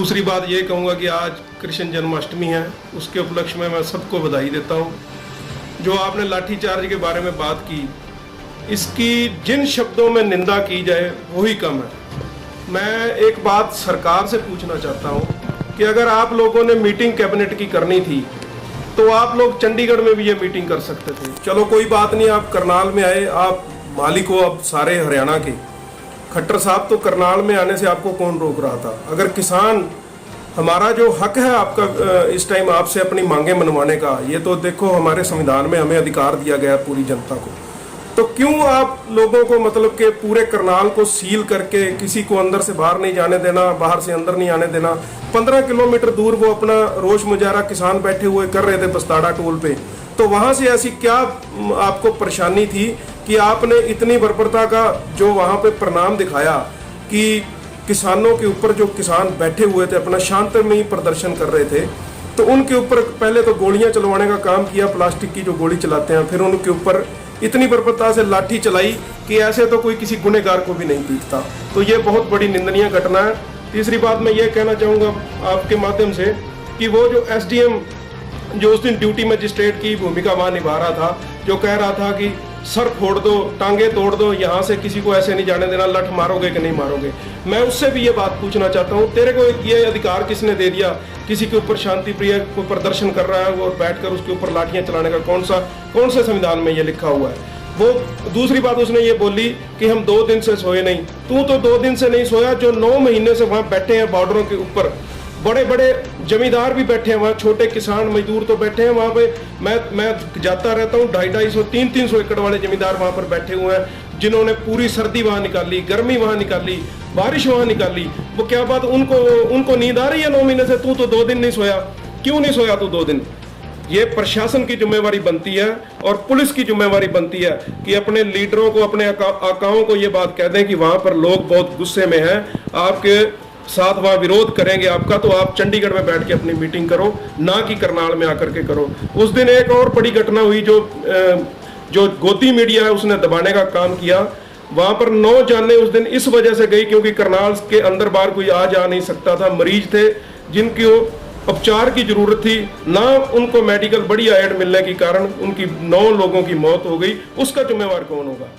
दूसरी बात ये कहूँगा कि आज कृष्ण जन्माष्टमी है, उसके उपलक्ष्य में मैं सबको बधाई देता हूँ। जो आपने लाठीचार्ज के बारे में बात की, इसकी जिन शब्दों में निंदा की जाए वही कम है। मैं एक बात सरकार से पूछना चाहता हूँ कि अगर आप लोगों ने मीटिंग कैबिनेट की करनी थी तो आप लोग चंडीगढ़ में भी ये मीटिंग कर सकते थे। चलो कोई बात नहीं, आप करनाल में आए, आप मालिक हो अब सारे हरियाणा के। खट्टर साहब तो करनाल में आने से आपको कौन रोक रहा था? अगर किसान, हमारा जो हक है आपका इस टाइम आपसे अपनी मांगे मनवाने का, ये तो देखो हमारे संविधान में हमें अधिकार दिया गया है पूरी जनता को, तो क्यों आप लोगों को मतलब कि पूरे करनाल को सील करके किसी को अंदर से बाहर नहीं जाने देना, बाहर से अंदर नहीं आने देना? 15 किलोमीटर दूर वो अपना रोष मुजाहरा किसान बैठे हुए कर रहे थे बस्ताड़ा टोल पे, तो वहां से ऐसी क्या आपको परेशानी थी कि आपने इतनी बर्बरता का जो वहां पे परिणाम दिखाया कि किसानों के ऊपर, जो किसान बैठे हुए थे अपना शांतिमय प्रदर्शन कर रहे थे, तो उनके ऊपर पहले तो गोलियां चलवाने का काम किया, प्लास्टिक की जो गोली चलाते हैं, फिर उनके ऊपर इतनी बर्बरता से लाठी चलाई कि ऐसे तो कोई किसी गुनहगार को भी नहीं पीटता। तो ये बहुत बड़ी निंदनीय घटना है। तीसरी बात मैं ये कहना चाहूँगा आपके माध्यम से कि वो जो एसडीएम जो उस दिन ड्यूटी मजिस्ट्रेट की भूमिका वहाँ निभा रहा था, जो कह रहा था कि सर फोड़ दो, टांगे तोड़ दो, यहाँ से किसी को ऐसे नहीं जाने देना, लठ मारोगे कि नहीं मारोगे? मैं उससे भी ये बात पूछना चाहता हूँ, तेरे को ये अधिकार किसने दे दिया? किसी के ऊपर शांति प्रिय को प्रदर्शन कर रहा है वो, और बैठकर उसके ऊपर लाठियां चलाने का कौन से संविधान में ये लिखा हुआ है? वो दूसरी बात उसने ये बोली कि हम 2 दिन से सोए नहीं। तू तो 2 दिन से नहीं सोया, जो 9 महीने से वहां बैठे हैं बॉर्डरों के ऊपर, बड़े बड़े जमींदार भी बैठे हैं वहाँ, छोटे किसान मजदूर तो बैठे हैं वहाँ पे। मैं जाता रहता हूँ, 250-250, 300-300 एकड़ वाले जमींदार वहाँ पर बैठे हुए हैं, जिन्होंने पूरी सर्दी वहाँ निकाली, गर्मी वहाँ निकाली, बारिश वहाँ निकाली। वो क्या बात, उनको नींद आ रही है 9 महीने से? तू तो 2 दिन नहीं सोया, क्यों नहीं सोया तू 2 दिन? ये प्रशासन की जिम्मेवारी बनती है और पुलिस की जिम्मेवारी बनती है कि अपने लीडरों को, अपने आकाओं को ये बात कह दें कि वहाँ पर लोग बहुत गुस्से में हैं, आपके साथ वहाँ विरोध करेंगे आपका, तो आप चंडीगढ़ में बैठ के अपनी मीटिंग करो, ना कि करनाल में आकर के करो। उस दिन एक और बड़ी घटना हुई, जो गोदी मीडिया है उसने दबाने का काम किया। वहां पर 9 जाने उस दिन इस वजह से गई क्योंकि करनाल के अंदर बाहर कोई आ जा नहीं सकता था, मरीज थे जिनको उपचार की जरूरत थी, ना उनको मेडिकल बढ़िया एड मिलने के कारण उनकी 9 लोगों की मौत हो गई। उसका जिम्मेवार कौन होगा?